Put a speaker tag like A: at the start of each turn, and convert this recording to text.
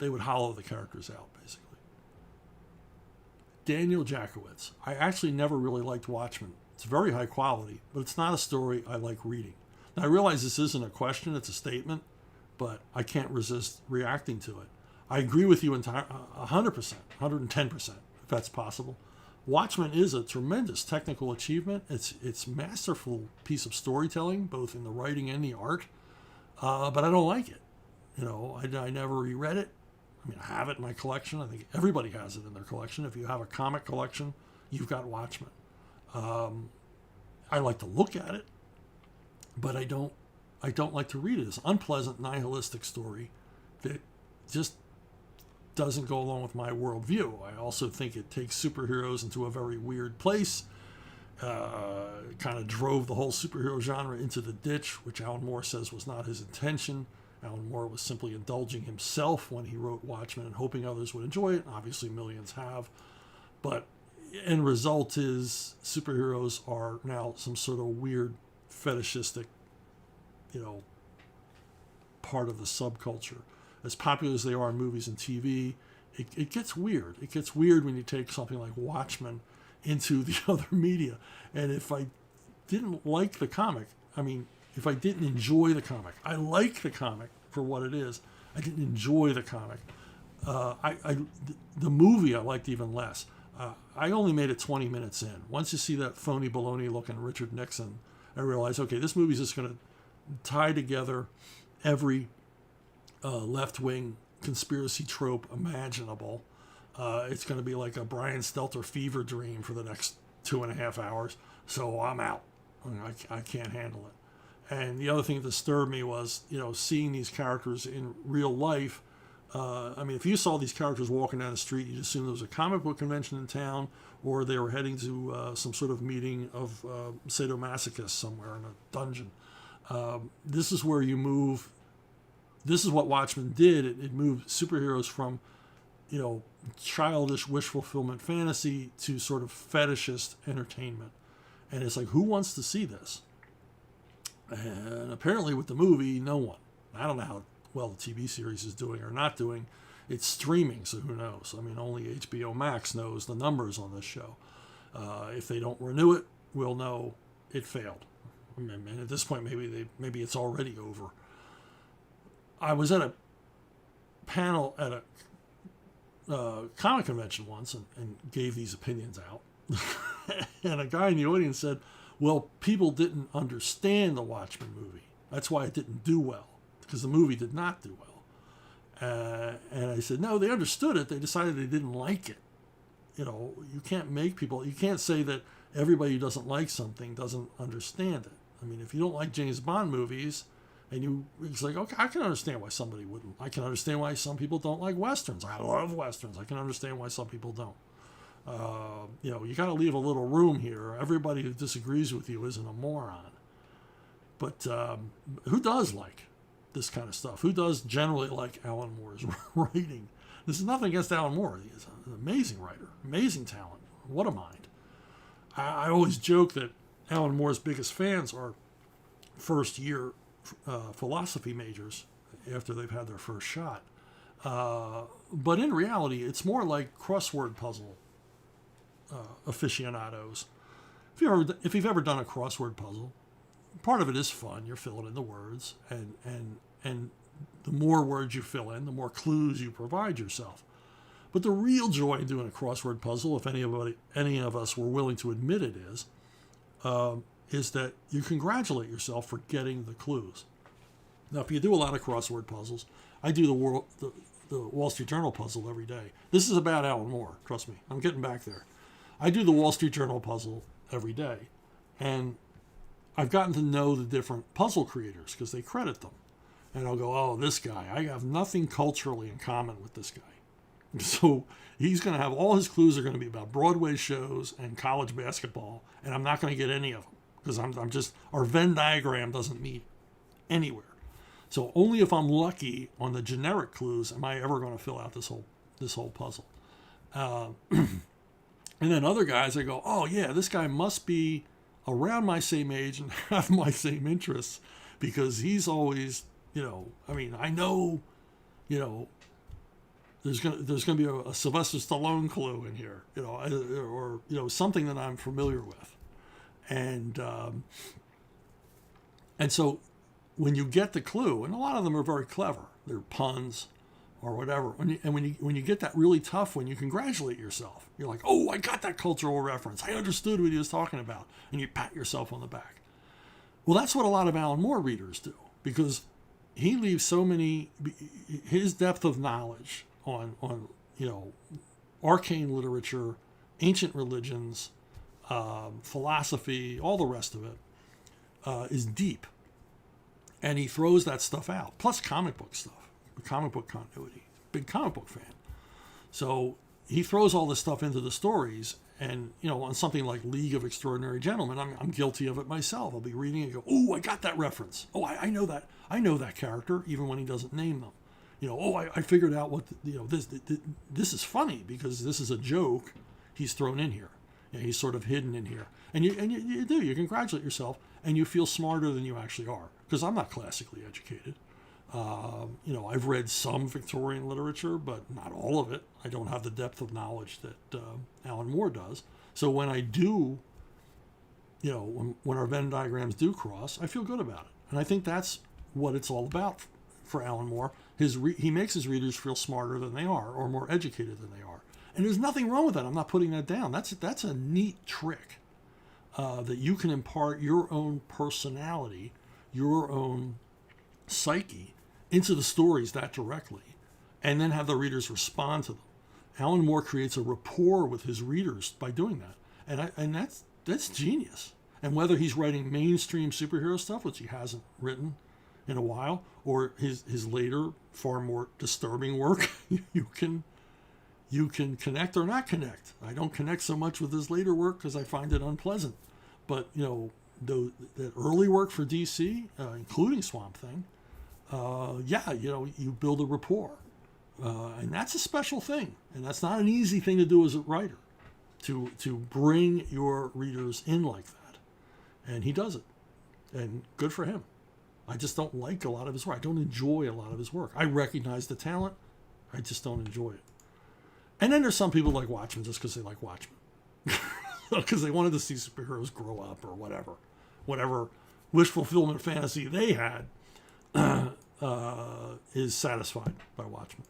A: would hollow the characters out, basically. Daniel Jackowitz. I actually never really liked Watchmen. It's very high quality, but it's not a story I like reading. Now, I realize this isn't a question, it's a statement, but I can't resist reacting to it. I agree with you 100%, 110%, if that's possible. Watchmen is a tremendous technical achievement. It's masterful piece of storytelling, both in the writing and the art, but I don't like it. I never reread it. I mean, I have it in my collection. I think everybody has it in their collection. If you have a comic collection, you've got Watchmen. I like to look at it, but I don't like to read it. It's an unpleasant, nihilistic story that just doesn't go along with my worldview. I also think it takes superheroes into a very weird place. Kind of drove the whole superhero genre into the ditch, which Alan Moore says was not his intention. Alan Moore was simply indulging himself when he wrote Watchmen and hoping others would enjoy it. Obviously, millions have. But end result is superheroes are now some sort of weird fetishistic, part of the subculture. As popular as they are in movies and TV, it gets weird. It gets weird when you take something like Watchmen into the other media. And if I didn't like the comic, if I didn't enjoy the comic, I like the comic for what it is. I didn't enjoy the comic. The movie I liked even less. I only made it 20 minutes in. Once you see that phony baloney looking Richard Nixon, I realized, okay, this movie's just going to tie together every left-wing conspiracy trope imaginable. It's going to be like a Brian Stelter fever dream for the next 2.5 hours. So I'm out. I can't handle it. And the other thing that disturbed me was, seeing these characters in real life. If you saw these characters walking down the street, you'd assume there was a comic book convention in town, or they were heading to some sort of meeting of sadomasochists somewhere in a dungeon. This is where you move. This is what Watchmen did. It moved superheroes from, childish wish fulfillment fantasy to sort of fetishist entertainment. And it's like, who wants to see this? And apparently with the movie, no one. I don't know how well the TV series is doing or not doing. It's streaming, so who knows? Only HBO Max knows the numbers on this show. If they don't renew it, we'll know it failed. And at this point, maybe it's already over. I was at a panel at a comic convention once and gave these opinions out. And a guy in the audience said, well, people didn't understand the Watchmen movie. That's why it didn't do well, because the movie did not do well. And I said, no, they understood it. They decided they didn't like it. You can't make people, you can't say that everybody who doesn't like something doesn't understand it. If you don't like James Bond movies, it's like, okay, I can understand why somebody wouldn't. I can understand why some people don't like Westerns. I love Westerns. I can understand why some people don't. You got to leave a little room here. Everybody who disagrees with you isn't a moron. But who does like this kind of stuff? Who does generally like Alan Moore's writing? This is nothing against Alan Moore. He's an amazing writer, amazing talent. What a mind. I always joke that Alan Moore's biggest fans are first-year philosophy majors after they've had their first shot. But in reality, it's more like crossword puzzle aficionados. If you've ever done a crossword puzzle, part of it is fun. You're filling in the words, and the more words you fill in, the more clues you provide yourself. But the real joy in doing a crossword puzzle, if any of us were willing to admit it, is that you congratulate yourself for getting the clues. Now, if you do a lot of crossword puzzles, I do the Wall Street Journal puzzle every day. This is about Alan Moore, trust me. I'm getting back there. I do the Wall Street Journal puzzle every day, and I've gotten to know the different puzzle creators because they credit them. And I'll go, oh, this guy, I have nothing culturally in common with this guy. So he's going to have, all his clues are going to be about Broadway shows and college basketball, and I'm not going to get any of them because I'm just, our Venn diagram doesn't meet anywhere. So only if I'm lucky on the generic clues am I ever going to fill out this whole puzzle. And then other guys, I go, oh yeah, this guy must be around my same age and have my same interests because he's always, I know, there's gonna be a Sylvester Stallone clue in here, or something that I'm familiar with, and so when you get the clue, and a lot of them are very clever, they're puns or whatever. When you get that really tough one, you congratulate yourself. You're like, oh, I got that cultural reference. I understood what he was talking about, and you pat yourself on the back. Well, that's what a lot of Alan Moore readers do, because he leaves so many. His depth of knowledge on arcane literature, ancient religions, philosophy, all the rest of it is deep, and he throws that stuff out. Plus comic book stuff. Comic book continuity, big comic book fan. So he throws all this stuff into the stories, and on something like League of Extraordinary Gentlemen, I'm guilty of it myself. I'll be reading and go, oh, I got that reference. Oh, I know that character, even when he doesn't name them. I figured out what this is funny because this is a joke he's thrown in here. He's sort of hidden in here, and you congratulate yourself, and you feel smarter than you actually are, because I'm not classically educated. I've read some Victorian literature, but not all of it. I don't have the depth of knowledge that Alan Moore does. So when I do, when our Venn diagrams do cross, I feel good about it. And I think that's what it's all about for Alan Moore. He makes his readers feel smarter than they are, or more educated than they are. And there's nothing wrong with that. I'm not putting that down. That's a neat trick that you can impart your own personality, your own psyche into the stories that directly, and then have the readers respond to them. Alan Moore creates a rapport with his readers by doing that, and that's genius. And whether he's writing mainstream superhero stuff, which he hasn't written in a while, or his later, far more disturbing work, you can connect or not connect. I don't connect so much with his later work because I find it unpleasant. But the early work for DC, including Swamp Thing, you build a rapport, and that's a special thing, and that's not an easy thing to do as a writer, to bring your readers in like that, and he does it, and good for him. I just don't like a lot of his work. I don't enjoy a lot of his work. I recognize the talent, I just don't enjoy it. And then there's some people like Watchmen just because they like Watchmen, because they wanted to see superheroes grow up or whatever wish fulfillment fantasy they had. Is satisfied by Watchmen.